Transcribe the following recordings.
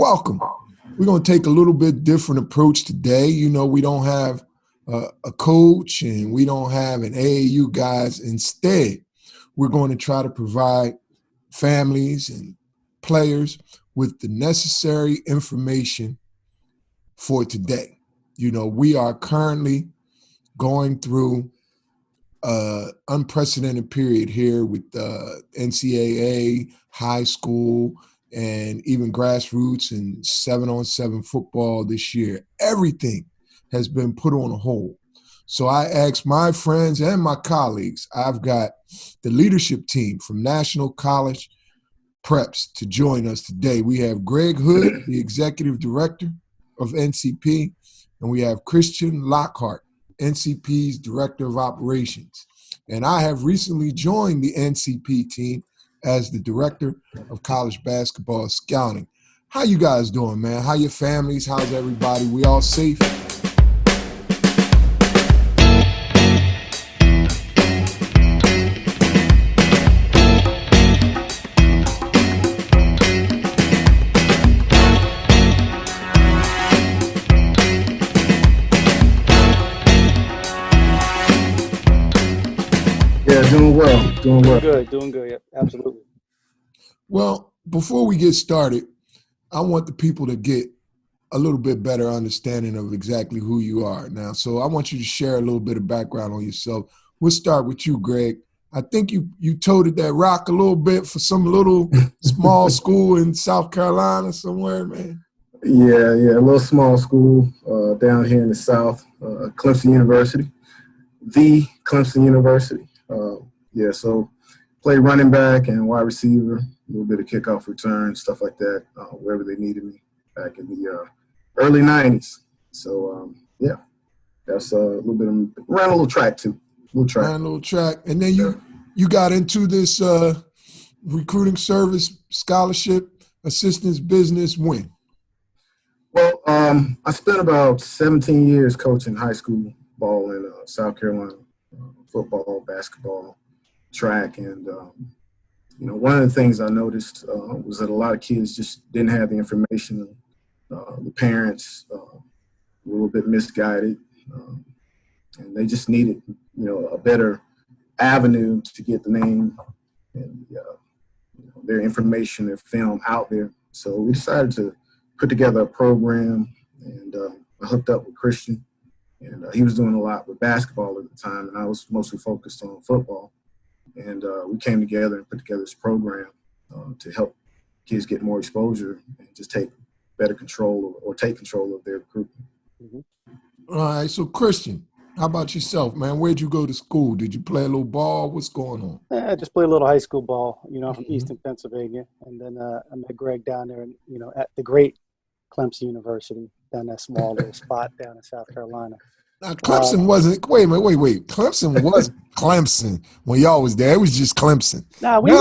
Welcome. We're going to take a little bit different approach today. You know, we don't have a coach and we don't have an AAU guys. Instead, we're going to try to provide families and players with the necessary information for today. You know, we are currently going through an unprecedented period here with NCAA, high school, and even grassroots and 7-on-7 football this year. Everything has been put on hold. So I asked my friends and my colleagues, I've got the leadership team from National College Preps to join us today. We have Greg Hood, the executive director of NCP, and we have Christian Lockhart, NCP's director of operations. And I have recently joined the NCP team as the director of college basketball scouting. How you guys doing, man? How your families? How's everybody? We all safe? Doing well. Doing good. Yep, absolutely. Well, before we get started, I want the people to get a little bit better understanding of exactly who you are now. So I want you to share a little bit of background on yourself. We'll start with you, Greg. I think you toted that rock a little bit for some little small school in South Carolina somewhere, man. Yeah, a little small school down here in the South, Clemson University, the Clemson University. So play running back and wide receiver, a little bit of kickoff return, stuff like that, wherever they needed me back in the early 90s. So, that's a little bit of – ran a little track too. Ran a little track. And then you got into this recruiting service scholarship assistance business when? Well, I spent about 17 years coaching high school ball in South Carolina. Football, basketball, track, and one of the things I noticed was that a lot of kids just didn't have the information. The parents were a little bit misguided, and they just needed, a better avenue to get the name and their information, their film out there. So we decided to put together a program, and I hooked up with Christian. And he was doing a lot with basketball at the time, and I was mostly focused on football. And we came together and put together this program to help kids get more exposure and just take better control or take control of their recruitment. Mm-hmm. All right. So, Christian, how about yourself, man? Where'd you go to school? Did you play a little ball? What's going on? I just played a little high school ball, I'm from Eastern Pennsylvania. And then I met Greg down there, at the great Clemson University, down that small little spot down in South Carolina. Now, Clemson wasn't – wait. Clemson was Clemson when y'all was there. It was just Clemson. We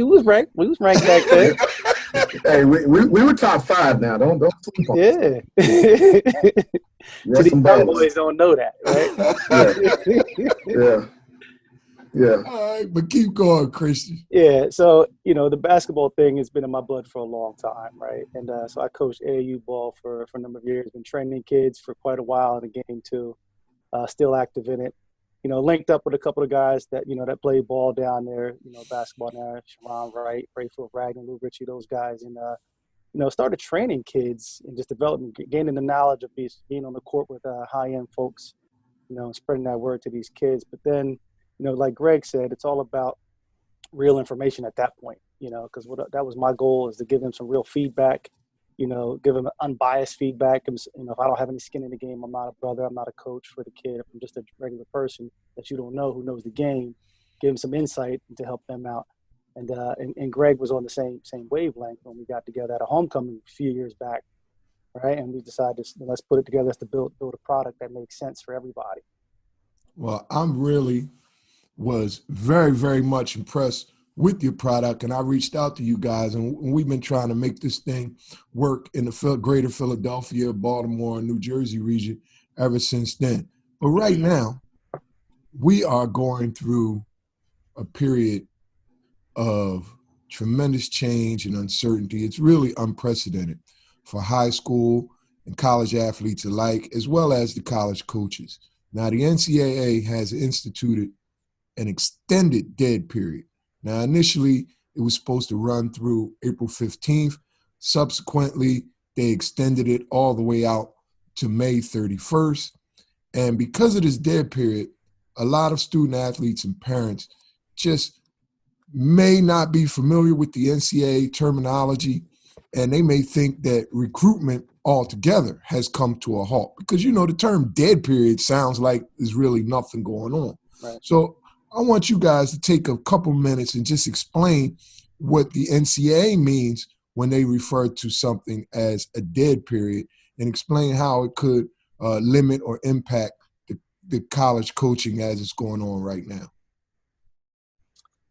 was ranked. We was ranked back then. Hey, we were top 5 now. Don't sleep on us. The young boys don't know that, right? Yeah. All right, but keep going, Christian. Yeah, so, the basketball thing has been in my blood for a long time, right? And so I coached AAU ball for a number of years, been training kids for quite a while in the game too, still active in it. Linked up with a couple of guys that, that play ball down there, basketball now, Sharon Wright, Rayfield Ragnar, Lou Ritchie, those guys. And, started training kids and just developing, gaining the knowledge of being on the court with high-end folks, and spreading that word to these kids. But then, like Greg said, it's all about real information at that point, because that was my goal, is to give them some real feedback, give them unbiased feedback. And, if I don't have any skin in the game, I'm not a brother, I'm not a coach for the kid. If I'm just a regular person that you don't know who knows the game, give them some insight to help them out. And Greg was on the same wavelength when we got together at a homecoming a few years back, right? And we decided let's put it together to build a product that makes sense for everybody. Well, was very, very much impressed with your product, and I reached out to you guys, and we've been trying to make this thing work in the greater Philadelphia, Baltimore, and New Jersey region ever since then. But right now, we are going through a period of tremendous change and uncertainty. It's really unprecedented for high school and college athletes alike, as well as the college coaches. Now, the NCAA has instituted an extended dead period. Now, initially, it was supposed to run through April 15th. Subsequently, they extended it all the way out to May 31st. And because of this dead period, a lot of student athletes and parents just may not be familiar with the NCAA terminology, and they may think that recruitment altogether has come to a halt because, you know, the term dead period sounds like there's really nothing going on. Right. So I want you guys to take a couple minutes and just explain what the NCAA means when they refer to something as a dead period, and explain how it could limit or impact the college coaching as it's going on right now.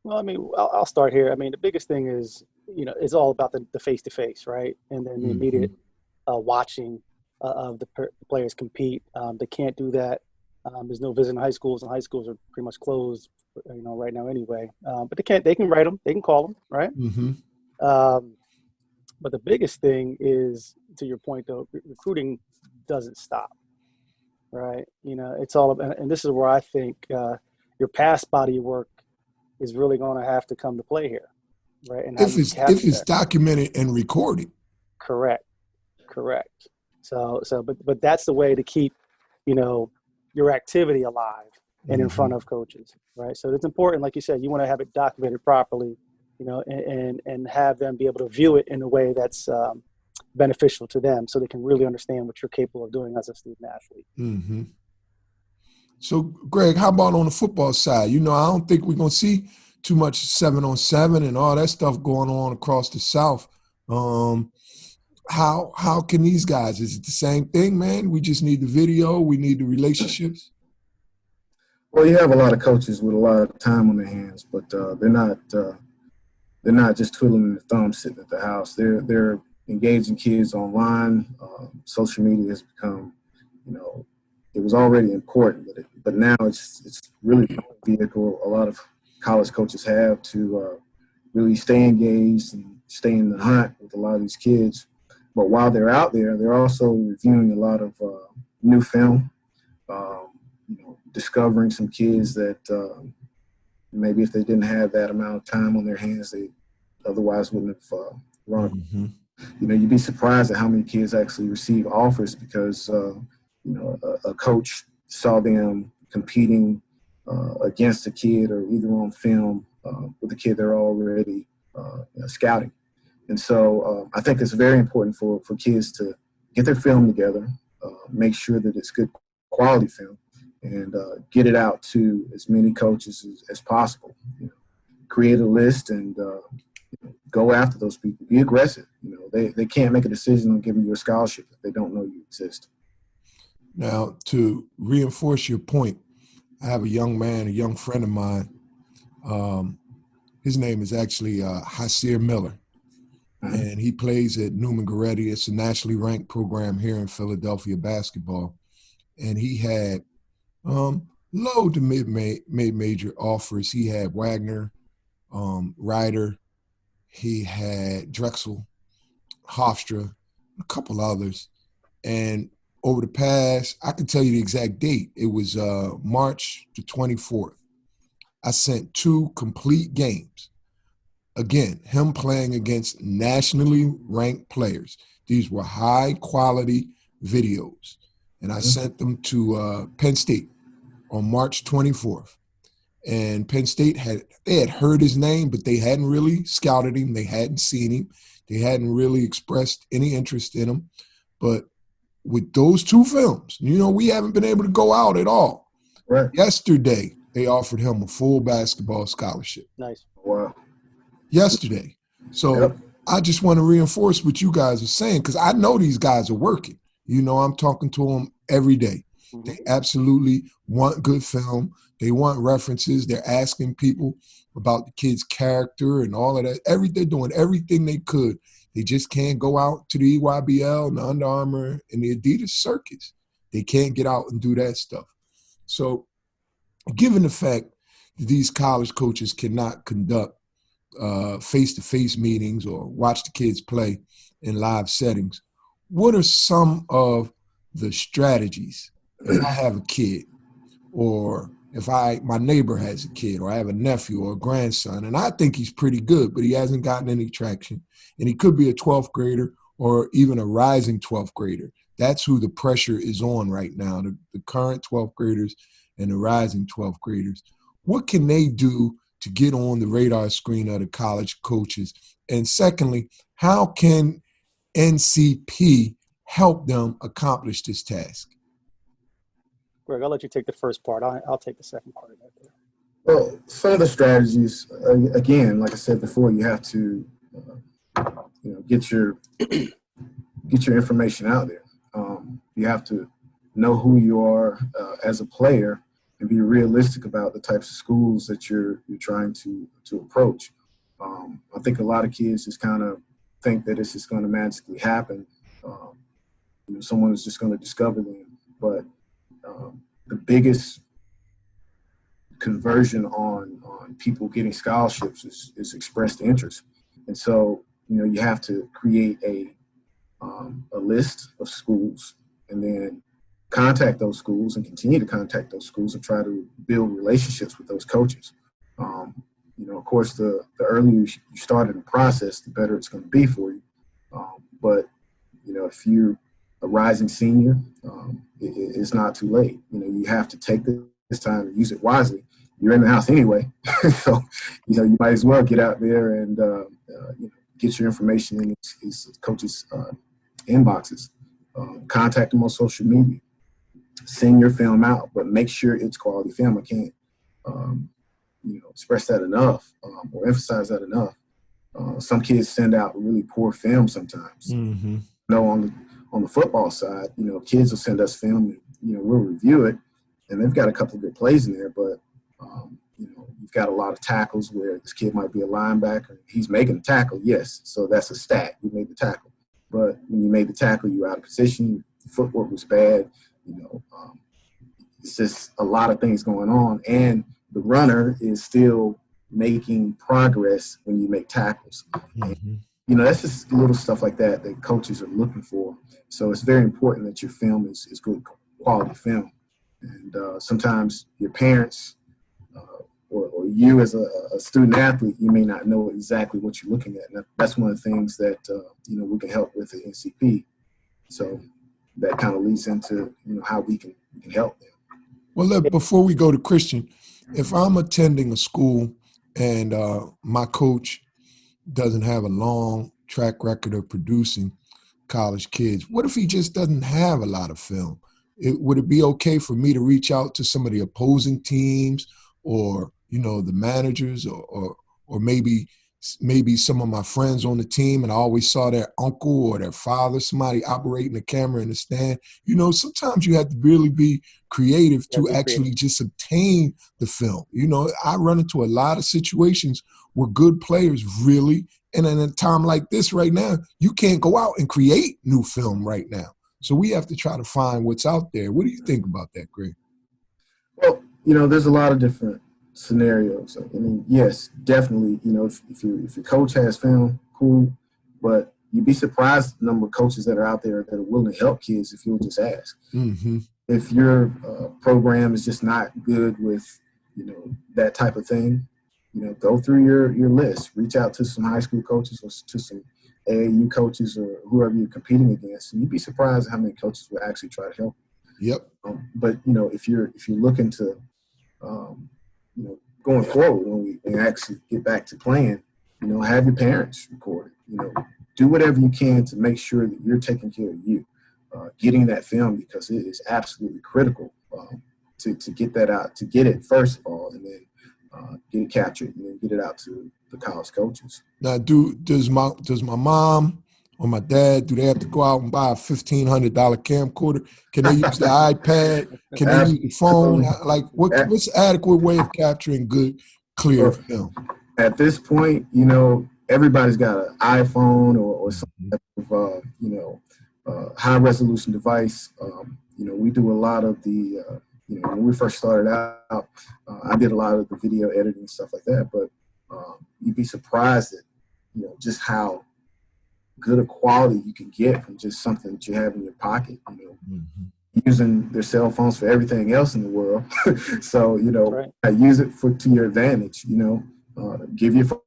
Well, I mean, I'll start here. I mean, the biggest thing is, you know, it's all about the face-to-face, right? And then the immediate watching of the players compete. They can't do that. There's no visiting high schools, and high schools are pretty much closed, you know, right now anyway. But they can write them, they can call them, right? But the biggest thing is, to your point, though, recruiting doesn't stop, right? You know, it's all about, and this is where I think your past body of work is really going to have to come to play here, right? And if it's documented and recorded. Correct. So, but that's the way to keep, you know, your activity alive and in front of coaches, right? So it's important, like you said, you want to have it documented properly, you know, and have them be able to view it in a way that's beneficial to them, so they can really understand what you're capable of doing as a student athlete. So, Greg, how about on the football side? You know, I don't think we're going to see too much 7-on-7 and all that stuff going on across the South. How can these guys? Is it the same thing, man? We just need the video. We need the relationships. Well, you have a lot of coaches with a lot of time on their hands, but they're not just twiddling their thumbs sitting at the house. They're engaging kids online. Social media has become, you know, it was already important, but now it's really a vehicle a lot of college coaches have to really stay engaged and stay in the hunt with a lot of these kids. But while they're out there, they're also reviewing a lot of new film, you know, discovering some kids that maybe if they didn't have that amount of time on their hands, they otherwise wouldn't have run. You know, you'd be surprised at how many kids actually receive offers because you know, a coach saw them competing against a kid or either on film with a kid they're already scouting. And so I think it's very important for kids to get their film together, make sure that it's good quality film, and get it out to as many coaches as possible. You know, create a list and go after those people. Be aggressive. You know, they can't make a decision on giving you a scholarship if they don't know you exist. Now, to reinforce your point, I have a young friend of mine. His name is actually Hasir Miller, and he plays at Newman Goretti. It's a nationally ranked program here in Philadelphia basketball, and he had low to mid-major offers. He had Wagner, Ryder, he had Drexel, Hofstra, a couple others, and over the past, I can tell you the exact date. It was March the 24th. I sent 2 complete games. Again, him playing against nationally ranked players. These were high-quality videos. And I sent them to Penn State on March 24th. And Penn State had heard his name, but they hadn't really scouted him. They hadn't seen him. They hadn't really expressed any interest in him. But with those 2 films, you know, we haven't been able to go out at all. Right. Yesterday, they offered him a full basketball scholarship. Nice. Wow. Yesterday. So I just want to reinforce what you guys are saying, because I know these guys are working. You know, I'm talking to them every day. They absolutely want good film. They want references. They're asking people about the kid's character and all of that. They're doing everything they could. They just can't go out to the EYBL and the Under Armour and the Adidas circuits. They can't get out and do that stuff. So given the fact that these college coaches cannot conduct face-to-face meetings or watch the kids play in live settings, what are some of the strategies if I have a kid, or if my neighbor has a kid, or I have a nephew or a grandson, and I think he's pretty good, but he hasn't gotten any traction, and he could be a 12th grader or even a rising 12th grader. That's who the pressure is on right now, the current 12th graders and the rising 12th graders. What can they do to get on the radar screen of the college coaches? And secondly, how can NCP help them accomplish this task? Greg, I'll let you take the first part. I'll take the second part of that. Well, some of the strategies, again, like I said before, you have to, get your information out there. You have to know who you are as a player and be realistic about the types of schools that you're trying to approach. I think a lot of kids just kind of think that it's just going to magically happen. Someone is just going to discover them. But the biggest conversion on people getting scholarships is expressed interest. And so, you have to create a list of schools and then contact those schools and continue to contact those schools and try to build relationships with those coaches. Of course, the earlier you start in the process, the better it's going to be for you. But if you're a rising senior, it's not too late. You have to take this time and use it wisely. You're in the house anyway, so you might as well get out there and get your information in these coaches' inboxes. Contact them on social media. Send your film out, but make sure it's quality film. I can't express that enough or emphasize that enough. Some kids send out really poor film sometimes. Mm-hmm. On the football side, kids will send us film and, we'll review it, and they've got a couple of good plays in there, but, you've got a lot of tackles where this kid might be a linebacker. He's making a tackle, yes, so that's a stat. You made the tackle. But when you made the tackle, you were out of position, the footwork was bad, it's just a lot of things going on, and the runner is still making progress when you make tackles. Mm-hmm. And, that's just little stuff like that coaches are looking for. So it's very important that your film is good quality film. And sometimes your parents or you as a student athlete, you may not know exactly what you're looking at. And that's one of the things that, we can help with at NCP. So that kind of leads into, how we can help them. Well, look, before we go to Christian, if I'm attending a school and my coach doesn't have a long track record of producing college kids, what if he just doesn't have a lot of film? Would it be okay for me to reach out to some of the opposing teams or, the managers or maybe some of my friends on the team, and I always saw their uncle or their father, somebody operating the camera in the stand? Sometimes you have to really be creative to actually just obtain the film. I run into a lot of situations where good players really, and in a time like this right now, you can't go out and create new film right now. So we have to try to find what's out there. What do you think about that, Greg? Well, there's a lot of different scenarios. I mean, yes, definitely, if your coach has film, cool, but you'd be surprised the number of coaches that are out there that are willing to help kids if you'll just ask. Mm-hmm. If your program is just not good with, that type of thing, go through your list, reach out to some high school coaches or to some AAU coaches or whoever you're competing against, and you'd be surprised how many coaches will actually try to help. Yep. But if you're looking to, going forward when we actually get back to playing, have your parents record it. Do whatever you can to make sure that you're taking care of you, getting that film, because it is absolutely critical to get that out, to get it first of all, and then get it captured and then get it out to the college coaches. Now, does my mom or my dad, do they have to go out and buy a $1,500 camcorder? Can they use the iPad? Can they use the phone? Like, what's an adequate way of capturing good, clear film? At this point, everybody's got an iPhone or some type of, high-resolution device. We do a lot of the, when we first started out, I did a lot of the video editing and stuff like that. But you'd be surprised at, just how good a quality you can get from just something that you have in your pocket, using their cell phones for everything else in the world. So, Right. use it to your advantage, give your phone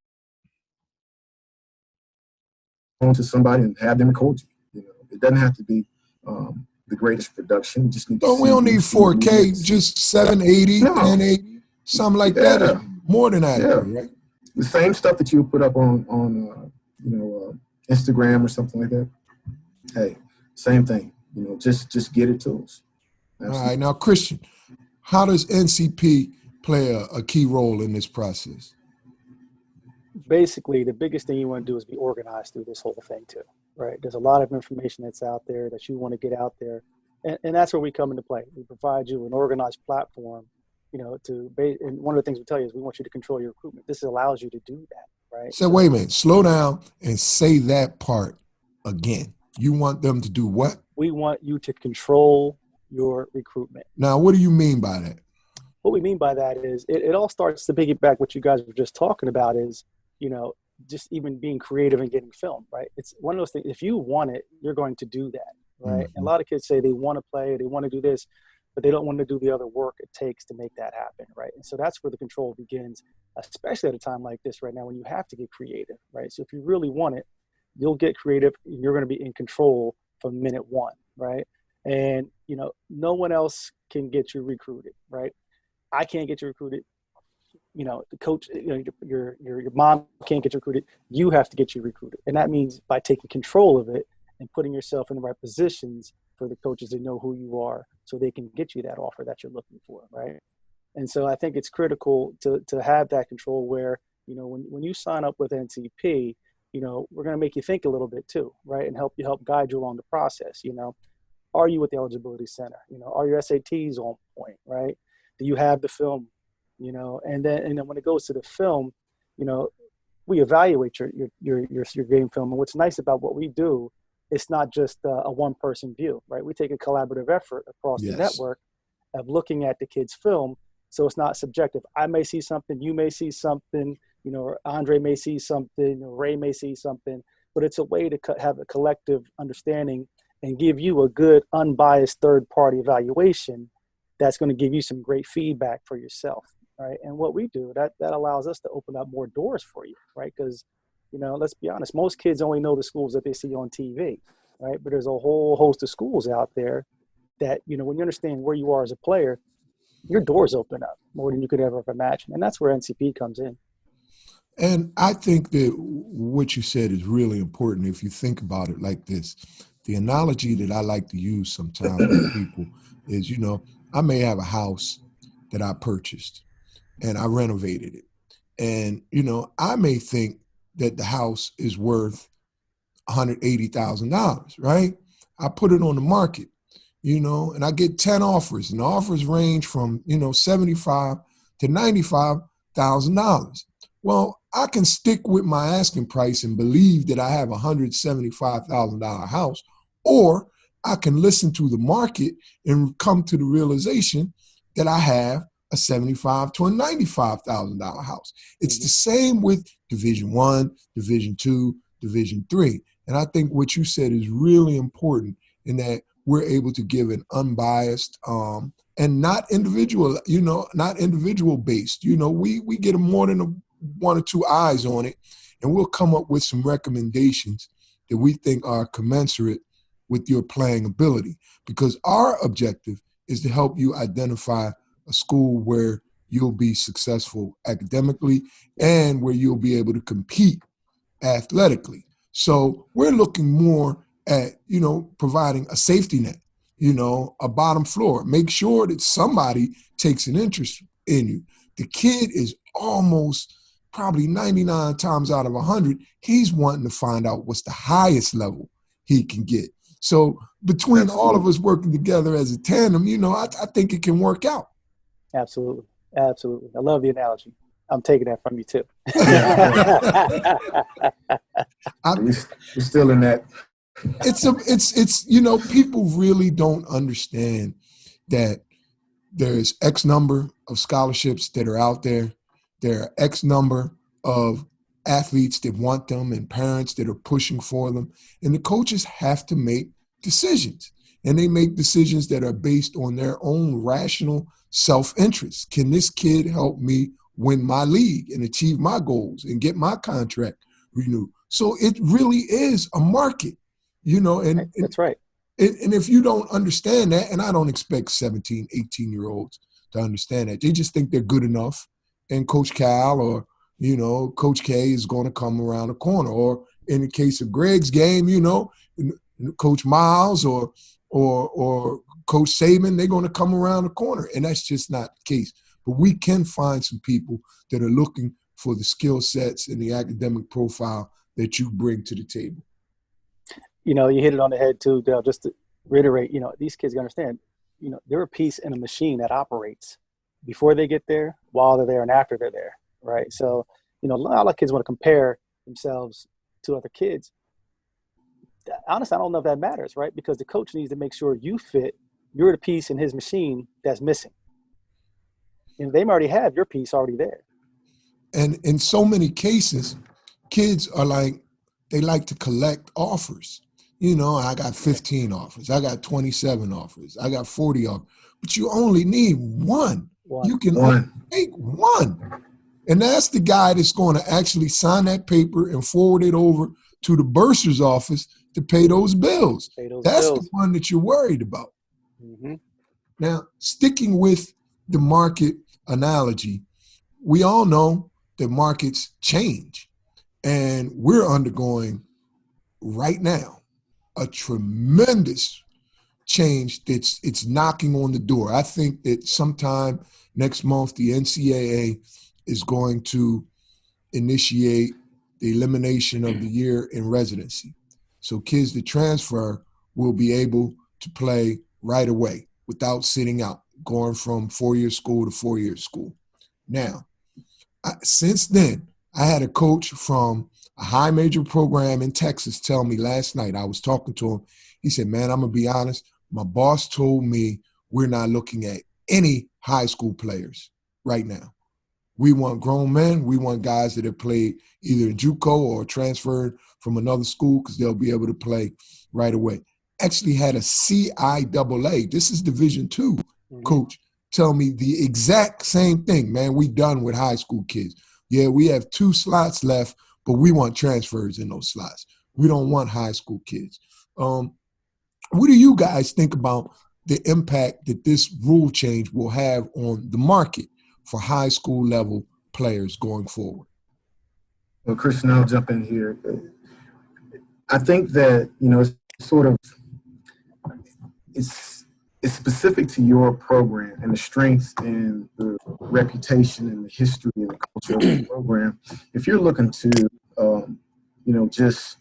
to somebody and have them record you. It doesn't have to be the greatest production. You just need to We don't need 4K, see just 780, no. 1080, something like that is more than adequate, right? The same stuff that you would put up on Instagram or something like that. Hey, same thing. Just get it to us. Absolutely. All right, now Christian, how does NCP play a key role in this process? Basically, the biggest thing you want to do is be organized through this whole thing too, right? There's a lot of information that's out there that you want to get out there, and that's where we come into play. We provide you an organized platform, and one of the things we tell you is we want you to control your recruitment. This allows you to do that, right? So wait a minute, slow down and say that part again. You want them to do what? We want you to control your recruitment. Now, what do you mean by that? What we mean by that is it all starts to piggyback what you guys were just talking about is, just even being creative and getting film, right? It's one of those things, if you want it, you're going to do that, right? And a lot of kids say they want to play, they want to do this, but they don't want to do the other work it takes to make that happen, right? And so that's where the control begins, especially at a time like this right now when you have to get creative, right? So if you really want it, you'll get creative and you're going to be in control from minute one, right? And, no one else can get you recruited, right? I can't get you recruited. The coach, your mom can't get you recruited. You have to get you recruited. And that means by taking control of it and putting yourself in the right positions for the coaches to know who you are so they can get you that offer that you're looking for, right? And so I think it's critical to have that control where, when you sign up with NCP, we're going to make you think a little bit too, right? And help guide you along the process. Are you at the eligibility center? Are your SATs on point, right? Do you have the film? And then when it goes to the film, we evaluate your game film. And what's nice about what we do, it's not just a one-person view, right? We take a collaborative effort across the network of looking at the kid's film, so it's not subjective. I may see something, you may see something, Andre may see something, Ray may see something, but it's a way to have a collective understanding and give you a good, unbiased third-party evaluation that's going to give you some great feedback for yourself, right? And what we do, that allows us to open up more doors for you, right? Because, let's be honest, most kids only know the schools that they see on TV, right? But there's a whole host of schools out there that, when you understand where you are as a player, your doors open up more than you could ever have imagined. And that's where NCP comes in. And I think that what you said is really important if you think about it like this. The analogy that I like to use sometimes with people is, I may have a house that I purchased and I renovated it. And, I may think that the house is worth $180,000, right? I put it on the market, and I get 10 offers, and the offers range from, $75,000 to $95,000. Well, I can stick with my asking price and believe that I have a $175,000 house, or I can listen to the market and come to the realization that I have a $75,000 to a $95,000 house. It's the same with Division I, Division II, Division III. And I think what you said is really important in that we're able to give an unbiased and not individual, not individual based. We get more than one or two eyes on it, and we'll come up with some recommendations that we think are commensurate with your playing ability, because our objective is to help you identify a school where you'll be successful academically and where you'll be able to compete athletically. So we're looking more at, providing a safety net, a bottom floor. Make sure that somebody takes an interest in you. The kid is almost probably 99 times out of 100, he's wanting to find out what's the highest level he can get. So between all of us working together as a tandem, I think it can work out. Absolutely. Absolutely. I love the analogy. I'm taking that from you too. We're still in that. It's people really don't understand that there's X number of scholarships that are out there. There are X number of athletes that want them and parents that are pushing for them. And the coaches have to make decisions. And they make decisions that are based on their own rational self-interest. Can this kid help me win my league and achieve my goals and get my contract renewed? So it really is a market, and That's right. And if you don't understand that, and I don't expect 17, 18-year-olds to understand that, they just think they're good enough. And Coach Cal or, Coach K is going to come around the corner. Or in the case of Greg's game, Coach Miles or Coach Saban, they're going to come around the corner. And that's just not the case. But we can find some people that are looking for the skill sets and the academic profile that you bring to the table. You hit it on the head too, Dale, just to reiterate, these kids understand, they're a piece in a machine that operates before they get there, while they're there, and after they're there, right? So, a lot of kids want to compare themselves to other kids. Honestly, I don't know if that matters, right? Because the coach needs to make sure you fit. You're the piece in his machine that's missing. They already have your piece already there. And in so many cases, kids are they like to collect offers. I got 15 offers. I got 27 offers. I got 40 offers. But you only need one. You can only take one. And that's the guy that's going to actually sign that paper and forward it over to the bursar's office to pay those bills. That's the one that you're worried about. Mm-hmm. Now, sticking with the market analogy, we all know that markets change. And we're undergoing right now a tremendous change it's knocking on the door. I think that sometime next month, the NCAA is going to initiate the elimination of the year in residency. So kids that transfer will be able to play right away without sitting out, going from 4-year school to 4-year school. Now, since then, I had a coach from a high major program in Texas tell me last night, I was talking to him, he said, man, I'm going to be honest, my boss told me we're not looking at any high school players right now. We want grown men. We want guys that have played either in JUCO or transferred from another school because they'll be able to play right away. Actually had a CIAA, this is Division II coach, tell me the exact same thing. Man, we done with high school kids. Yeah, we have 2 slots left, but we want transfers in those slots. We don't want high school kids. What do you guys think about the impact that this rule change will have on the market for high school level players going forward? Well, Christian, I'll jump in here. I think that, it's specific to your program and the strengths and the reputation and the history and the culture of the program. If you're looking to, just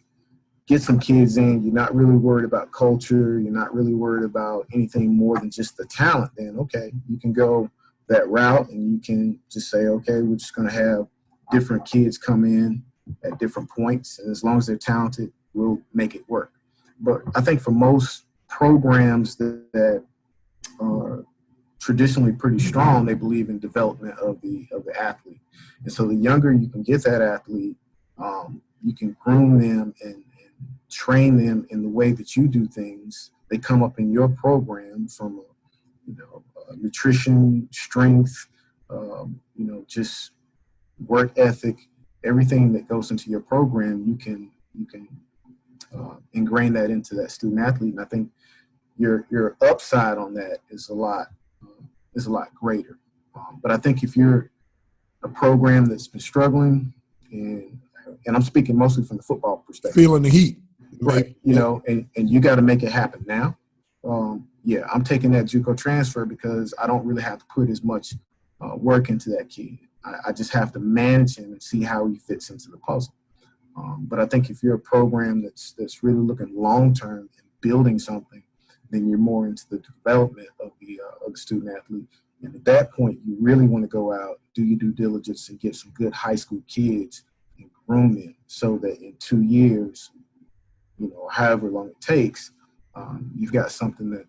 get some kids in, you're not really worried about culture, you're not really worried about anything more than just the talent, then okay, you can go that route and you can just say, okay, we're just going to have different kids come in at different points, and as long as they're talented, we'll make it work. But I think for most programs that are traditionally pretty strong, they believe in development of the athlete. And so the younger you can get that athlete, you can groom them and train them in the way that you do things. They come up in your program from nutrition, strength, just work ethic, everything that goes into your program. You can ingrain that into that student athlete, and I think your upside on that is a lot greater. But I think if you're a program that's been struggling, and I'm speaking mostly from the football perspective, feeling the heat, right? And you got to make it happen now. I'm taking that JUCO transfer because I don't really have to put as much work into that kid. I just have to manage him and see how he fits into the puzzle. But I think if you're a program that's really looking long term and building something, then you're more into the development of the student athlete. And at that point, you really want to go out, do your due diligence, and get some good high school kids and groom them so that in 2 years, however long it takes, you've got something that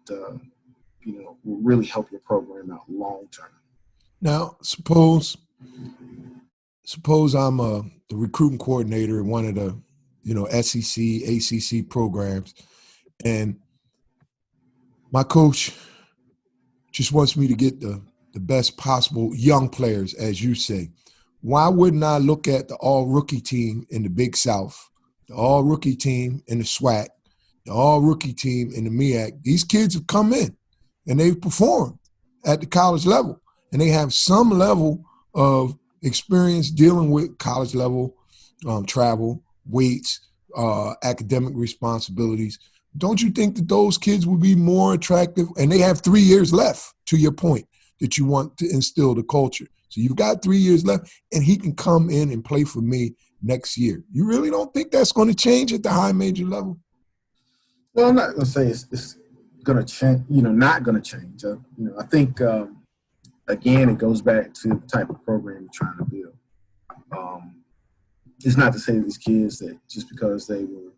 will really help your program out long term. Now, suppose suppose I'm the recruiting coordinator in one of the, SEC, ACC programs, and my coach just wants me to get the best possible young players, as you say. Why wouldn't I look at the all-rookie team in the Big South, the all-rookie team in the SWAC, the all-rookie team in the MEAC? These kids have come in, and they've performed at the college level, and they have some level of experience dealing with college level travel, weights, academic responsibilities. Don't you think that those kids would be more attractive? And they have 3 years left, to your point, that you want to instill the culture. So you've got 3 years left, and he can come in and play for me next year. You really don't think that's going to change at the high major level? Well, I'm not going to say it's going to change, not going to change. I think, again, it goes back to the type of program you're trying to build. It's not to say to these kids that just because they were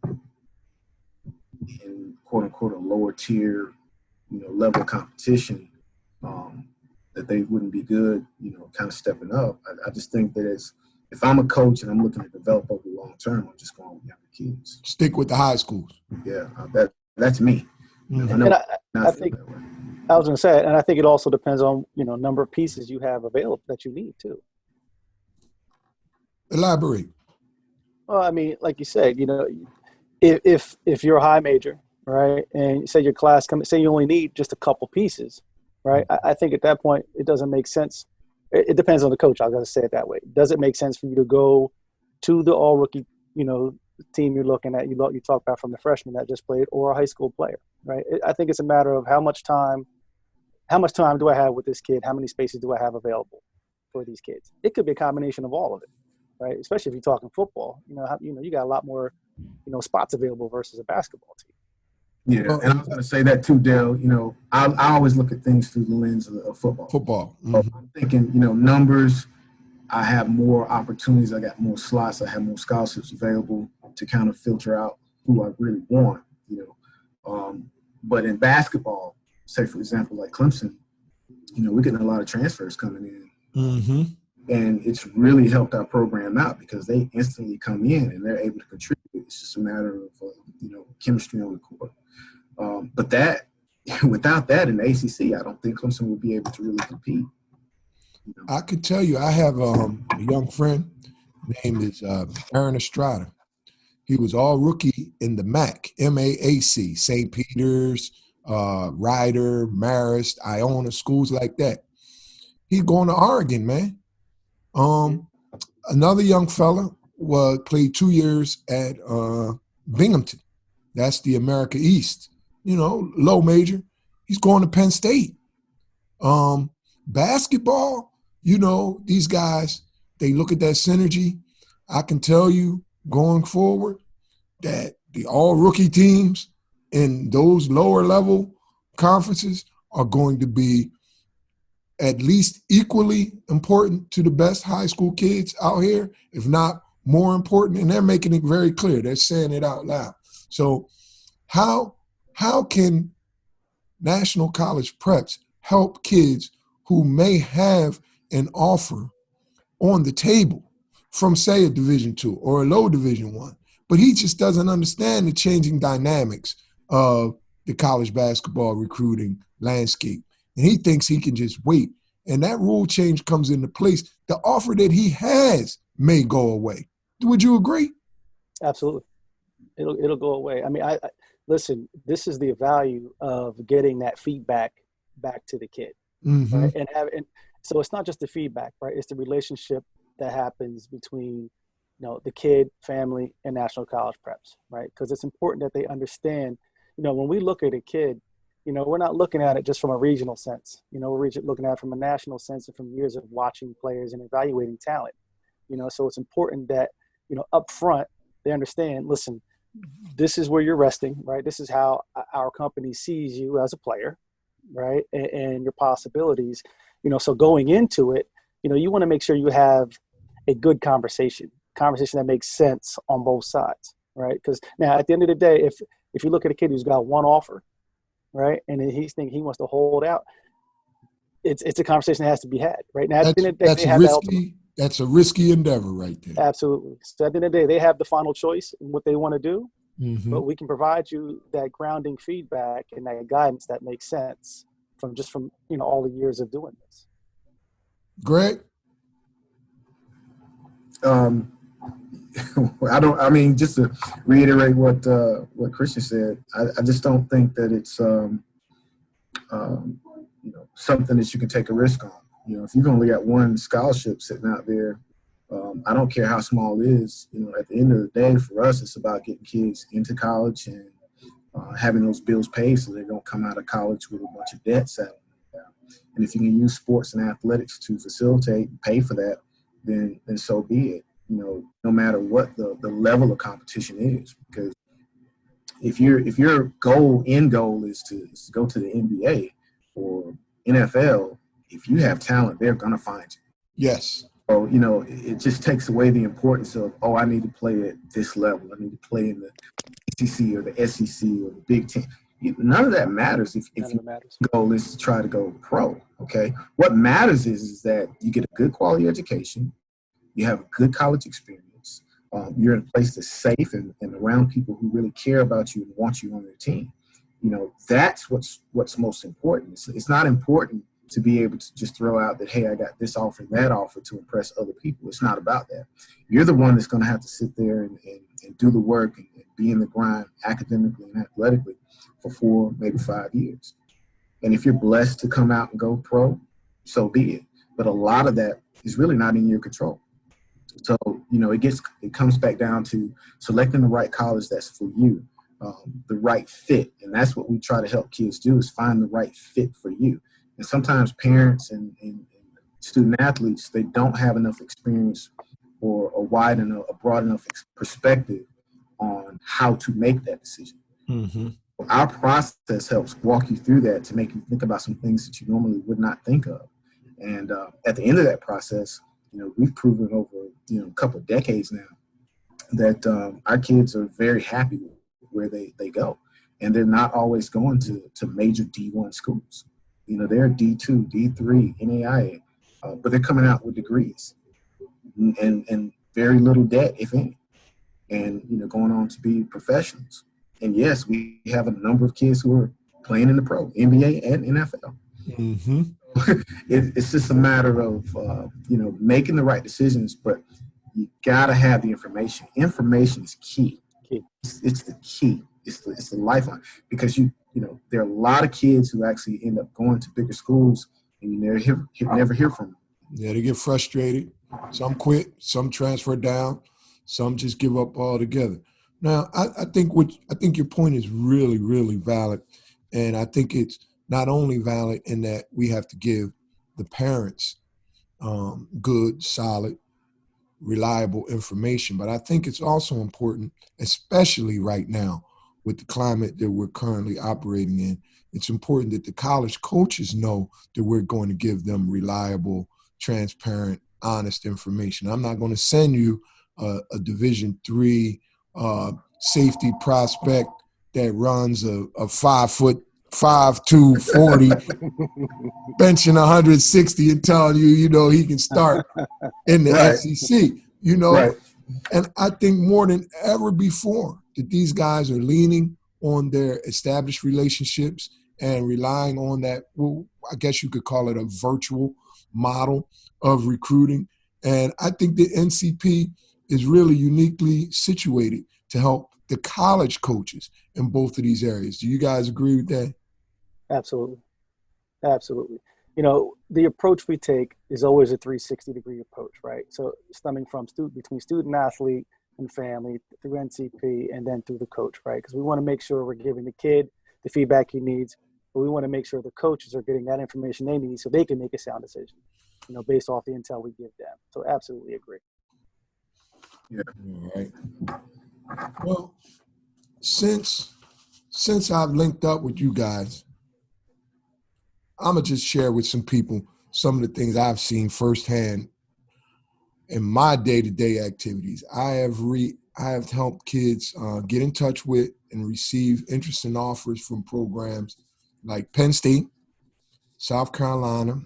in quote unquote a lower tier, level of competition, that they wouldn't be good, kind of stepping up. I just think that if I'm a coach and I'm looking to develop over the long term, I'm just going with younger kids. Stick with the high schools. Yeah, that's me. Mm-hmm. I think I was going to say, and I think it also depends on number of pieces you have available that you need too. Elaborate. Well, I mean, like you said, if you're a high major, right, and say your class say you only need just a couple pieces, right? I think at that point it doesn't make sense. It depends on the coach. I got to say it that way. Does it make sense for you to go to the all rookie, team you're looking at? You talk about from the freshman that just played, or a high school player, right? I think it's a matter of how much time do I have with this kid? How many spaces do I have available for these kids? It could be a combination of all of it, right? Especially if you're talking football. You got a lot more, spots available versus a basketball team. Yeah, and I was going to say that too, Dale. I always look at things through the lens of football. Mm-hmm. So I'm thinking, numbers. I have more opportunities. I got more slots. I have more scholarships available to kind of filter out who I really want. But in basketball, say for example, like Clemson, we're getting a lot of transfers coming in. Mm-hmm. And it's really helped our program out because they instantly come in and they're able to contribute. It's just a matter of, chemistry on the court. But without that in the ACC, I don't think Clemson will be able to really compete. I could tell you, I have a young friend named Aaron Estrada. He was all rookie in the MAC, MAAC, St. Peter's, Ryder, Marist, Iona, schools like that. He's going to Oregon, man. Another young fella played 2 years at Binghamton. That's the America East, low major. He's going to Penn State. Basketball, these guys, they look at that synergy. I can tell you going forward that the all-rookie teams in those lower level conferences are going to be at least equally important to the best high school kids out here, if not more important, and they're making it very clear. They're saying it out loud. So how can national college preps help kids who may have an offer on the table from, say, a Division II or a low Division I, but he just doesn't understand the changing dynamics of the college basketball recruiting landscape, and he thinks he can just wait. And that rule change comes into place. The offer that he has may go away. Would you agree? Absolutely. It'll go away. I mean, I listen, this is the value of getting that feedback back to the kid. Mm-hmm. Right? And so it's not just the feedback, right? It's the relationship that happens between, the kid, family, and national college preps, right? Because it's important that they understand, when we look at a kid, we're not looking at it just from a regional sense. We're looking at it from a national sense and from years of watching players and evaluating talent. So it's important that, up front, they understand, listen, this is where you're resting, right? This is how our company sees you as a player, right? And your possibilities, so going into it, you want to make sure you have a good conversation that makes sense on both sides, right? Because now at the end of the day, if you look at a kid who's got one offer, right, and he's thinking he wants to hold out, it's a conversation that has to be had, right? Now, at the end of the day, that's risky. That's a risky endeavor right there. Absolutely. So at the end of the day, they have the final choice in what they want to do, Mm-hmm. but we can provide you that grounding feedback and that guidance that makes sense from all the years of doing this. Greg? Just to reiterate what Christian said, I just don't think that it's something that you can take a risk on. If you've only got one scholarship sitting out there, I don't care how small it is. At the end of the day, for us, it's about getting kids into college and having those bills paid so they don't come out of college with a bunch of debt saddled. And if you can use sports and athletics to facilitate and pay for that, then so be it. No matter what the level of competition is, because if your end goal is to go to the NBA or NFL, if you have talent, they're gonna find you. Yes. So it just takes away the importance of, I need to play at this level. I need to play in the ACC or the SEC or the Big Ten. None of that matters if your goal is to try to go pro. Okay, what matters is that you get a good quality education, you have a good college experience, you're in a place that's safe and around people who really care about you and want you on their team. That's what's most important. It's not important to be able to just throw out that, hey, I got this offer and that offer to impress other people. It's not about that. You're the one that's going to have to sit there and do the work and be in the grind academically and athletically for 4, maybe 5 years. And if you're blessed to come out and go pro, so be it. But a lot of that is really not in your control. So, it comes back down to selecting the right college that's for you, the right fit. And that's what we try to help kids do, is find the right fit for you. And sometimes parents and student athletes, they don't have enough experience or a broad enough perspective on how to make that decision. Mm-hmm. Our process helps walk you through that to make you think about some things that you normally would not think of. And at the end of that process, we've proven over a couple of decades now that our kids are very happy where they go. And they're not always going to major D1 schools. They're D2, D3, NAIA, but they're coming out with degrees and very little debt, if any, and going on to be professionals. And yes, we have a number of kids who are playing in the pro, NBA and NFL. Mm-hmm. It's just a matter of making the right decisions, but you gotta have the information. Information is key. It's the key. It's the lifeline, because there are a lot of kids who actually end up going to bigger schools and you never hear from them. Yeah, they get frustrated. Some quit, some transfer down, some just give up altogether. Now, I think your point is really, really valid, and I think it's not only valid in that we have to give the parents good, solid, reliable information, but I think it's also important, especially right now with the climate that we're currently operating in, it's important that the college coaches know that we're going to give them reliable, transparent, honest information. I'm not going to send you a Division III safety prospect that runs a 5'5", 240, benching 160 and telling you, he can start in the Right. SEC, Right. And I think more than ever before that these guys are leaning on their established relationships and relying on that, well, I guess you could call it a virtual model of recruiting. And I think the NCP is really uniquely situated to help the college coaches in both of these areas. Do you guys agree with that? Absolutely. Absolutely. The approach we take is always a 360-degree approach, right? So stemming from between student athlete and family through NCP and then through the coach, right? Because we want to make sure we're giving the kid the feedback he needs, but we want to make sure the coaches are getting that information they need so they can make a sound decision, based off the intel we give them. So absolutely agree. Yeah. All right. Well, since I've linked up with you guys, I'm going to just share with some people some of the things I've seen firsthand in my day-to-day activities. I have helped kids get in touch with and receive interesting offers from programs like Penn State, South Carolina,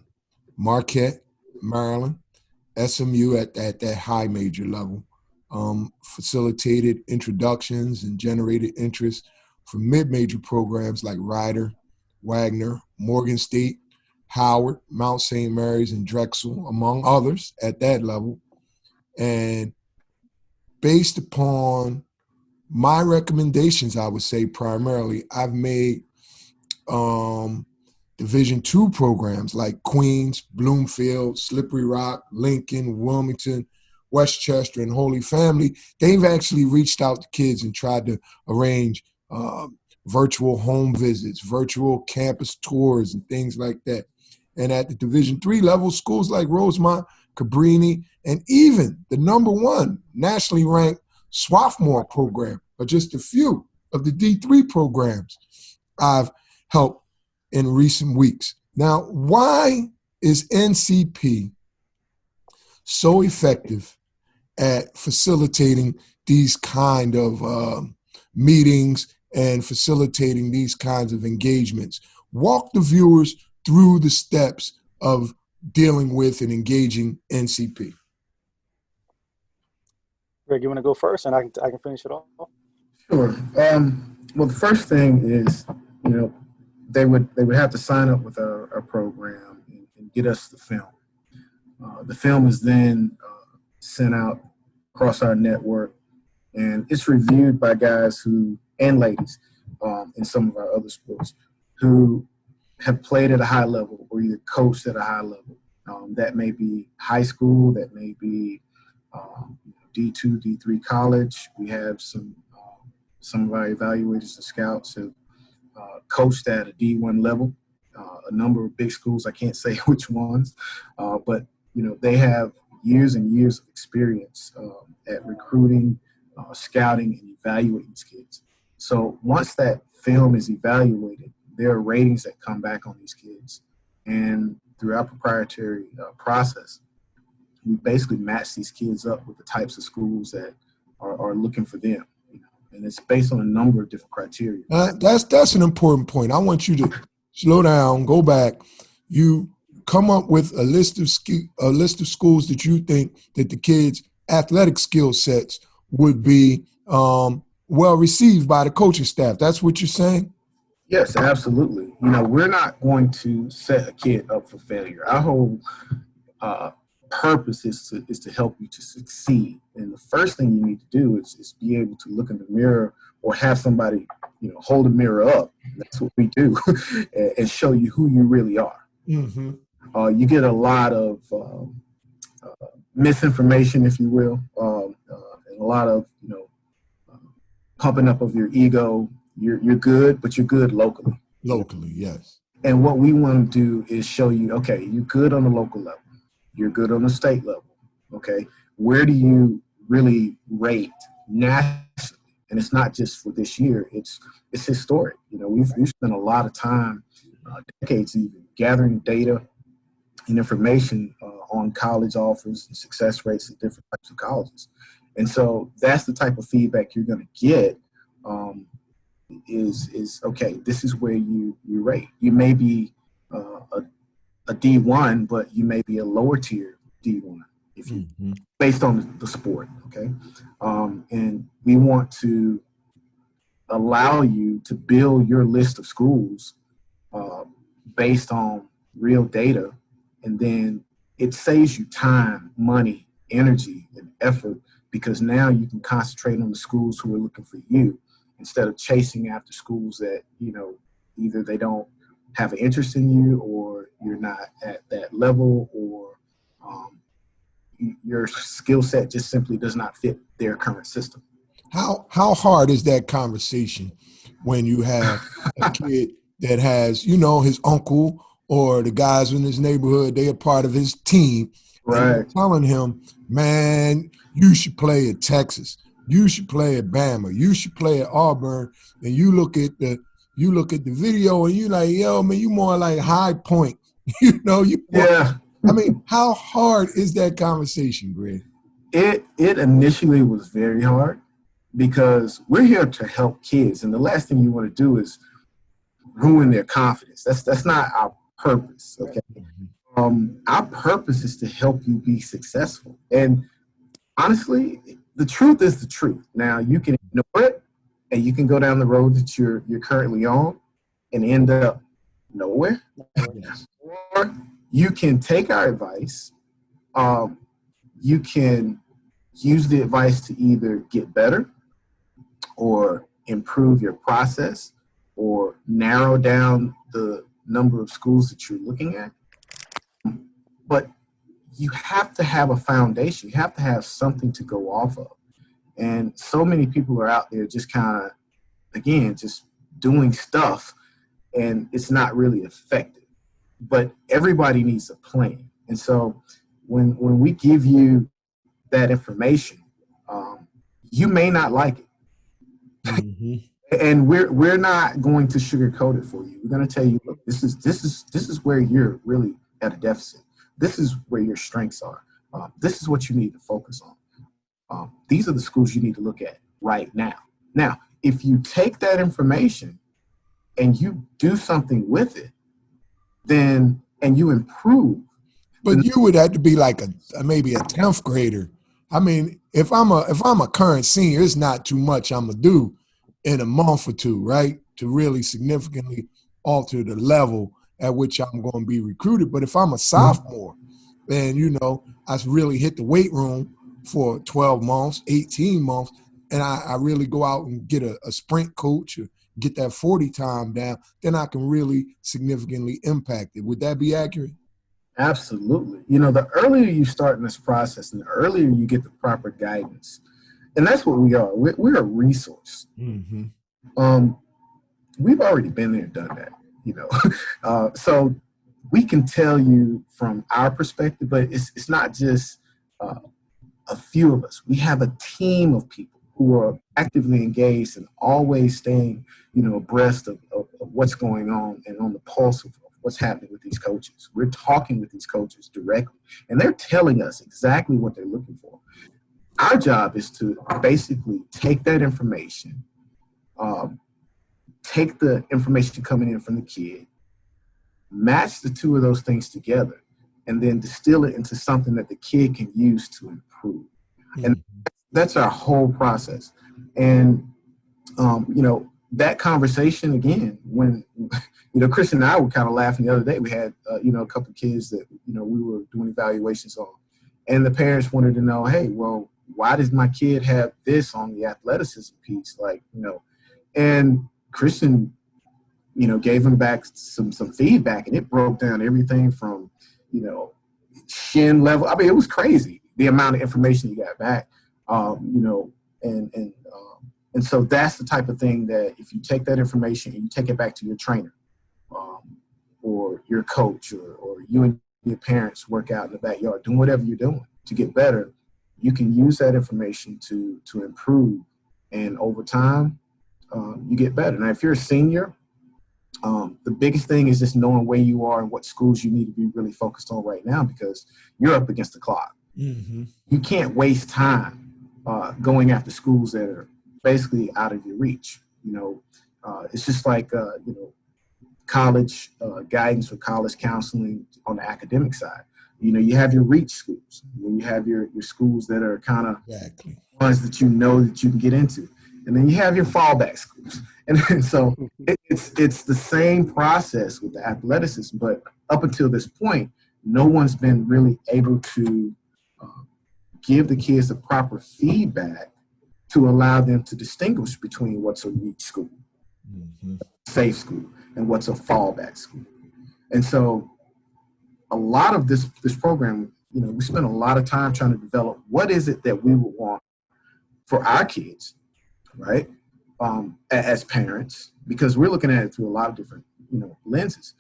Marquette, Maryland, SMU at that high major level, facilitated introductions and generated interest for mid-major programs like Rider, Wagner, Morgan State, Howard, Mount St. Mary's, and Drexel, among others at that level. And based upon my recommendations, I would say primarily, I've made Division II programs like Queens, Bloomfield, Slippery Rock, Lincoln, Wilmington, Westchester, and Holy Family. They've actually reached out to kids and tried to arrange virtual home visits, virtual campus tours, and things like that. And at the Division III level, schools like Rosemont, Cabrini, and even the #1 nationally ranked Swarthmore program are just a few of the D3 programs I've helped in recent weeks. Now, why is NCP so effective at facilitating these kind of meetings and facilitating these kinds of engagements? Walk the viewers through the steps of dealing with and engaging NCP. Greg, you want to go first, and I can finish it off? Sure. Well, the first thing is, they would have to sign up with our program and get us the film. The film is then sent out across our network, and it's reviewed by guys and ladies in some of our other sports who have played at a high level or either coached at a high level. That may be high school, that may be D2, D3 college. We have some of our evaluators and scouts have coached at a D1 level. A number of big schools, I can't say which ones, but they have years and years of experience at recruiting, scouting, and evaluating these kids. So once that film is evaluated, there are ratings that come back on these kids. And through our proprietary process, we basically match these kids up with the types of schools that are looking for them. And it's based on a number of different criteria. That's an important point. I want you to slow down, go back. You come up with a list of schools that you think that the kids' athletic skill sets would be well received by the coaching staff. That's what you're saying? Yes, absolutely. We're not going to set a kid up for failure. Our whole purpose is to help you to succeed. And the first thing you need to do is be able to look in the mirror or have somebody, hold a mirror up. That's what we do and show you who you really are. Mm-hmm. You get a lot of misinformation, if you will, and a lot of, pumping up of your ego. You're good, but you're good locally. Locally, yes. And what we want to do is show you, okay, you're good on the local level. You're good on the state level, okay? Where do you really rate nationally? And it's not just for this year. It's historic. We've spent a lot of time, decades even, gathering data and information on college offers and success rates at different types of colleges. And so that's the type of feedback you're going to get is okay, this is where you rate. You may be a D1, but you may be a lower tier D1 if you based on the sport, okay? And we want to allow you to build your list of schools based on real data, and then it saves you time, money, energy, and effort, because now you can concentrate on the schools who are looking for you instead of chasing after schools that, either they don't have an interest in you, or you're not at that level, or your skill set just simply does not fit their current system. How hard is that conversation when you have a kid that has, his uncle or the guys in his neighborhood, they are part of his team, right? And telling him, man, you should play at Texas, you should play at Bama, you should play at Auburn, and you look at the video and you like, yo, man, you more like High Point, Yeah. I mean, how hard is that conversation, Greg? It initially was very hard because we're here to help kids, and the last thing you want to do is ruin their confidence. That's not our purpose, okay? Our purpose is to help you be successful. And honestly, the truth is the truth. Now, you can ignore it, and you can go down the road that you're currently on and end up nowhere. Or you can take our advice. You can use the advice to either get better or improve your process or narrow down the number of schools that you're looking at. But you have to have a foundation. You have to have something to go off of. And so many people are out there just kind of, again, just doing stuff, and it's not really effective. But everybody needs a plan. And so when we give you that information, you may not like it. Mm-hmm. And we're not going to sugarcoat it for you. We're going to tell you, look, this is where you're really at a deficit. This is where your strengths are. This is what you need to focus on. These are the schools you need to look at right now. Now, if you take that information and you do something with it, then and you improve. But you would have to be like maybe a 10th grader. I mean, if I'm a current senior, it's not too much I'm gonna do in a month or two, right? To really significantly alter the level at which I'm going to be recruited. But if I'm a sophomore and, I really hit the weight room for 12 months, 18 months, and I really go out and get a sprint coach or get that 40 time down, then I can really significantly impact it. Would that be accurate? Absolutely. The earlier you start in this process and the earlier you get the proper guidance, and that's what we are. We're a resource. Mm-hmm. We've already been there, done that, so we can tell you from our perspective, but it's not just a few of us. We have a team of people who are actively engaged and always staying, abreast of what's going on and on the pulse of what's happening with these coaches. We're talking with these coaches directly, and they're telling us exactly what they're looking for. Our job is to basically take that information, take the information coming in from the kid, match the two of those things together, and then distill it into something that the kid can use to improve. Mm-hmm. And that's our whole process. And, that conversation, again, when, Christian and I were kind of laughing the other day. We had, a couple of kids that, we were doing evaluations on. And the parents wanted to know, hey, well, why does my kid have this on the athleticism piece? And Christian, gave him back some feedback, and it broke down everything from, shin level. I mean, it was crazy, the amount of information he got back, and so that's the type of thing that if you take that information and you take it back to your trainer or your coach or you and your parents work out in the backyard, doing whatever you're doing to get better, you can use that information to improve. And over time, you get better. Now, if you're a senior, the biggest thing is just knowing where you are and what schools you need to be really focused on right now, because you're up against the clock. Mm-hmm. You can't waste time going after schools that are basically out of your reach. It's just like, college guidance or college counseling on the academic side. You have your reach schools, and then you have your schools that are kind of ones that that you can get into. And then you have your fallback schools. And so it's the same process with the athleticism, but up until this point, no one's been really able to give the kids the proper feedback to allow them to distinguish between what's a reach school, mm-hmm. safe school, and what's a fallback school. And so a lot of this program, we spent a lot of time trying to develop what is it that we would want for our kids, right? As parents, because we're looking at it through a lot of different, lenses.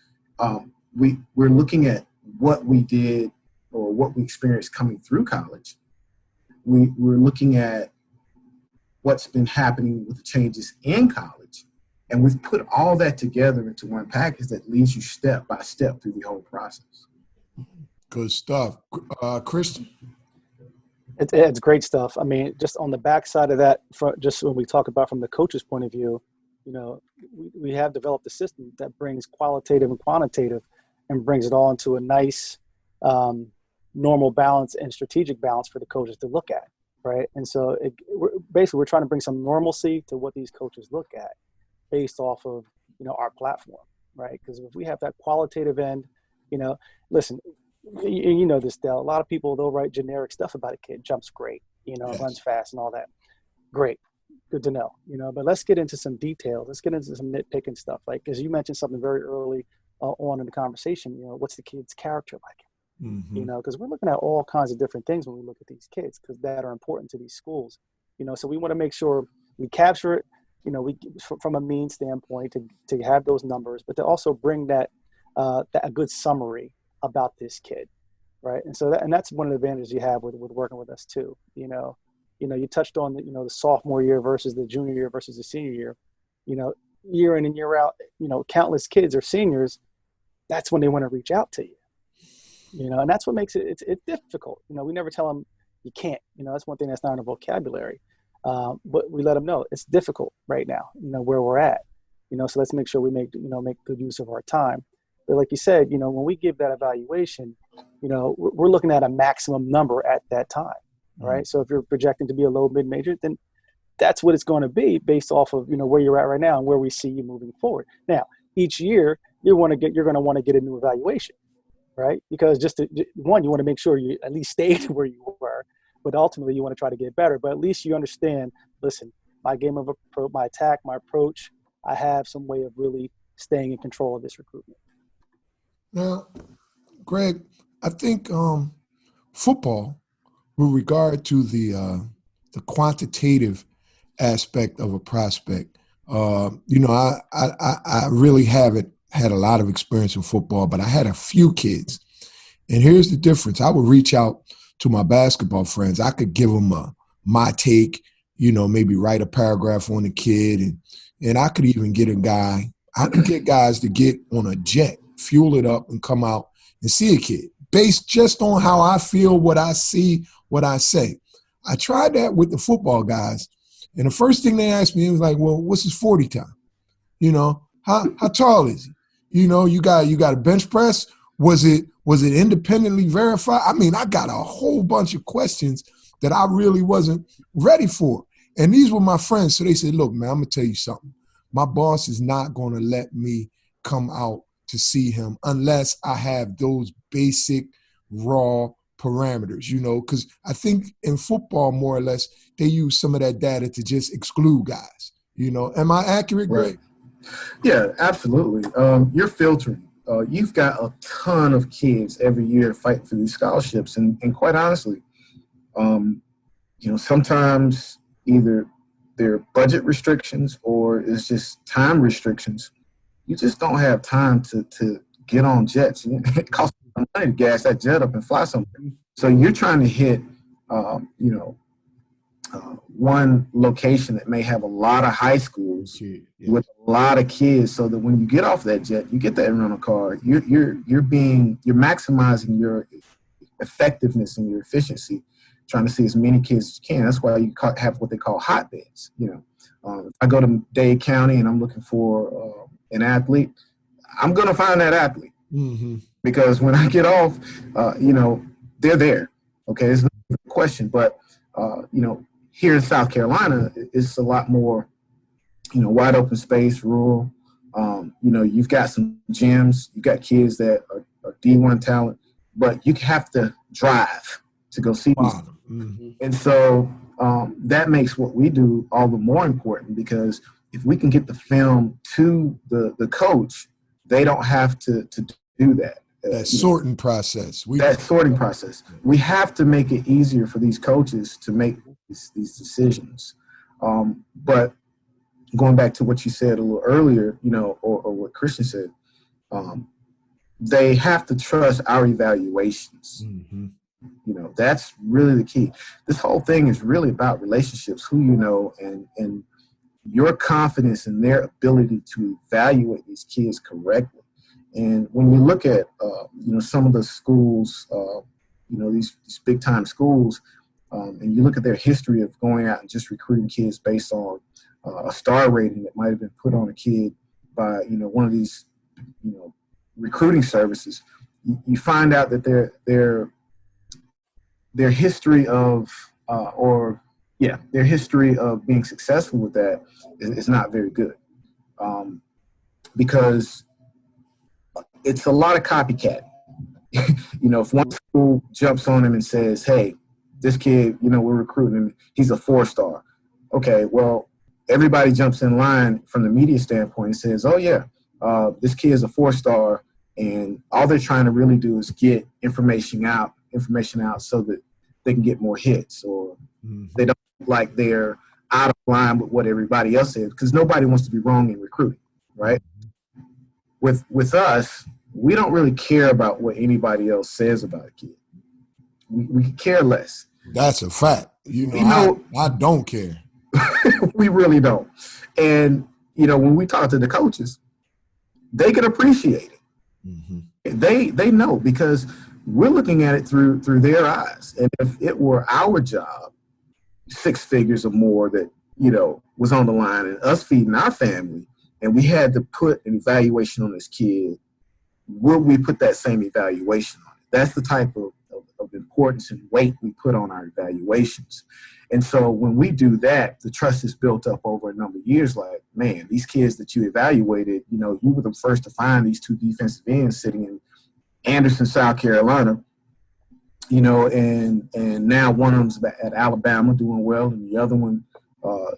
We're looking at what we did or what we experienced coming through college. We're looking at what's been happening with the changes in college, and we've put all that together into one package that leads you step by step through the whole process. Good stuff. Christian? It's great stuff. I mean, just on the backside of that, just when we talk about from the coach's point of view, we have developed a system that brings qualitative and quantitative and brings it all into a nice normal balance and strategic balance for the coaches to look at, right? And so we're trying to bring some normalcy to what these coaches look at based off of, our platform, right? Because if we have that qualitative end, listen, you know this, Dell, a lot of people, they'll write generic stuff about a kid, jumps great, Yes. runs fast and all that. Great. Good to know, but let's get into some details. Let's get into some nitpicking stuff. Like, as you mentioned something very early on in the conversation, what's the kid's character like? Mm-hmm. Because we're looking at all kinds of different things when we look at these kids, because that are important to these schools. So we want to make sure we capture it, we from a mean standpoint to have those numbers, but to also bring that a good summary about this kid, right? And so that's one of the advantages you have with working with us too. You touched on the sophomore year versus the junior year versus the senior year. Year in and year out, countless kids are seniors. That's when they want to reach out to you. And that's what makes it's difficult. We never tell them you can't. That's one thing that's not in our vocabulary. But we let them know it's difficult right now. Where we're at. So let's make sure we make good use of our time. But like you said, when we give that evaluation, we're looking at a maximum number at that time. Right. So if you're projecting to be a low mid-major, then that's what it's going to be based off of, where you're at right now and where we see you moving forward. Now, each year you're going to want to get a new evaluation, right? Because you want to make sure you at least stayed where you were, but ultimately you want to try to get better. But at least you understand, listen, my game of approach, my attack, my approach, I have some way of really staying in control of this recruitment. Now, Greg, I think football, with regard to the quantitative aspect of a prospect, I really haven't had a lot of experience in football, but I had a few kids. And here's the difference. I would reach out to my basketball friends. I could give them my take, maybe write a paragraph on the kid. And I could even get guys to get on a jet, fuel it up, and come out and see a kid based just on how I feel, what I see, what I say. I tried that with the football guys, and the first thing they asked me was like, well, what's his 40 time? How tall is he? You got a bench press? Was it independently verified? I mean, I got a whole bunch of questions that I really wasn't ready for. And these were my friends. So they said, look, man, I'm going to tell you something. My boss is not going to let me come out to see him unless I have those basic raw parameters, because I think in football, more or less, they use some of that data to just exclude guys. Am I accurate, Greg? Right. Yeah, absolutely. You're filtering. You've got a ton of kids every year fighting for these scholarships. And quite honestly, sometimes either there are budget restrictions or it's just time restrictions. You just don't have time to get on jets. It costs money to gas that jet up and fly somewhere. So you're trying to hit, one location that may have a lot of high schools with a lot of kids, so that when you get off that jet, you get that rental car. You're maximizing your effectiveness and your efficiency, trying to see as many kids as you can. That's why you have what they call hotbeds. If I go to Dade County and I'm looking for an athlete, I'm going to find that athlete because when I get off, they're there. Okay, it's not a question, but here in South Carolina, it's a lot more, wide open space, rural. You've got some gyms, you've got kids that are D1 talent, but you have to drive to go see these. And so that makes what we do all the more important, because if we can get the film to the coach, they don't have to do that. That sorting process. Sorting process. We have to make it easier for these coaches to make these decisions. But going back to what you said a little earlier, or what Christian said, they have to trust our evaluations. That's really the key. This whole thing is really about relationships, who you know, and your confidence in their ability to evaluate these kids correctly. And when you look at, some of the schools, these big time schools, and you look at their history of going out and just recruiting kids based on a star rating that might have been put on a kid by, one of these, recruiting services, you find out that their history of their history of being successful with that is not very good, because it's a lot of copycat. If one school jumps on him and says, hey, this kid, we're recruiting him, he's a 4-star. Okay, well, everybody jumps in line from the media standpoint and says, oh, yeah, this kid is a 4-star, and all they're trying to really do is get information out so that they can get more hits, or they don't look like they're out of line with what everybody else is, because nobody wants to be wrong in recruiting, right? With us, we don't really care about what anybody else says about a kid. We care less. That's a fact. I don't care. We really don't. And, when we talk to the coaches, they can appreciate it. Mm-hmm. They know, because we're looking at it through their eyes. And if it were our job, 6 figures or more that, was on the line, and us feeding our family, and we had to put an evaluation on this kid, would we put that same evaluation on it? That's the type of importance and weight we put on our evaluations. And so when we do that, the trust is built up over a number of years. Like, man, these kids that you evaluated, you were the first to find these 2 defensive ends sitting in Anderson, South Carolina, and now one of them's at Alabama doing well, and the other one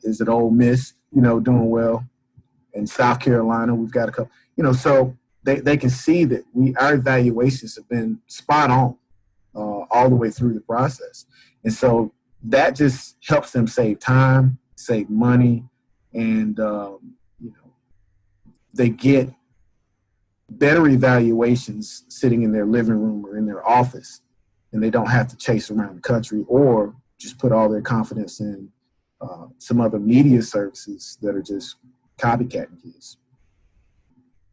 is at Ole Miss, doing well. In South Carolina, we've got a couple, so they can see that our evaluations have been spot on all the way through the process. And so that just helps them save time, save money, and, they get better evaluations sitting in their living room or in their office, and they don't have to chase around the country or just put all their confidence in some other media services that are just copycatting kids.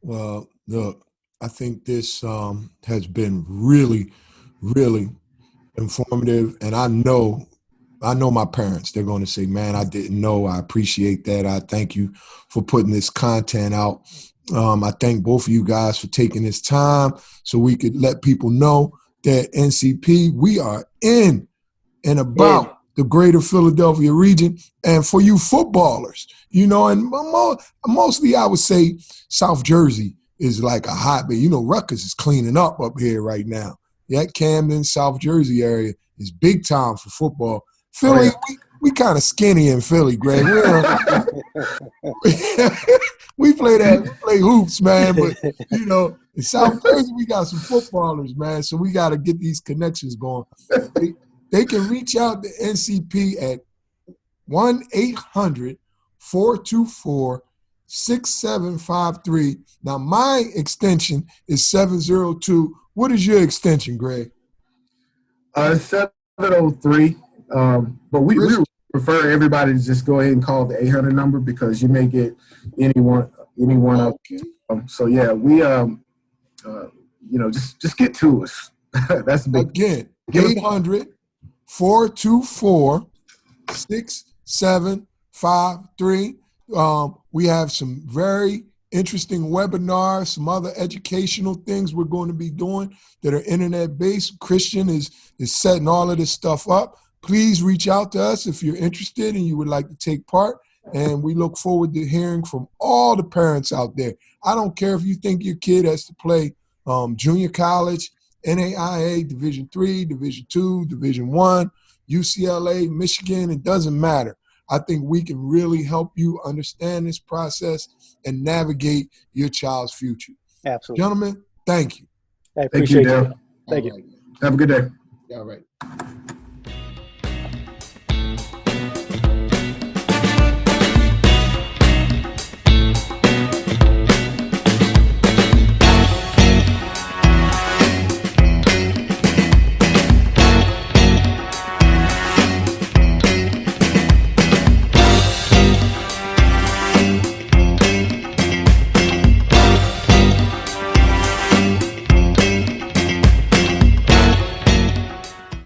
Well, look, I think this has been really, really informative, and I know my parents, they're going to say, man, I didn't know. I appreciate that. I thank you for putting this content out. I thank both of you guys for taking this time so we could let people know that NCP, we are in and about the greater Philadelphia region. And for you footballers, and mostly I would say South Jersey is like a hotbed. Rutgers is cleaning up here right now. That Camden, South Jersey area is big time for football. Philly, we kind of skinny in Philly, Greg. We play hoops, man. But, in South Jersey, we got some footballers, man. So we got to get these connections going. They can reach out to NCP at 1-800-424-6753. Now, my extension is 702. What is your extension, Greg? 703. But we prefer everybody to just go ahead and call the 800 number, because you may get anyone okay. So yeah, we just get to us. That's the big. Again, 800-424-6753. We have some very interesting webinars, some other educational things we're going to be doing that are internet-based. Christian is setting all of this stuff up. Please reach out to us if you're interested and you would like to take part. And we look forward to hearing from all the parents out there. I don't care if you think your kid has to play junior college, NAIA, Division III, Division II, Division I, UCLA, Michigan, it doesn't matter. I think we can really help you understand this process and navigate your child's future. Absolutely. Gentlemen, thank you. I appreciate you. Thank you. Have a good day. All right.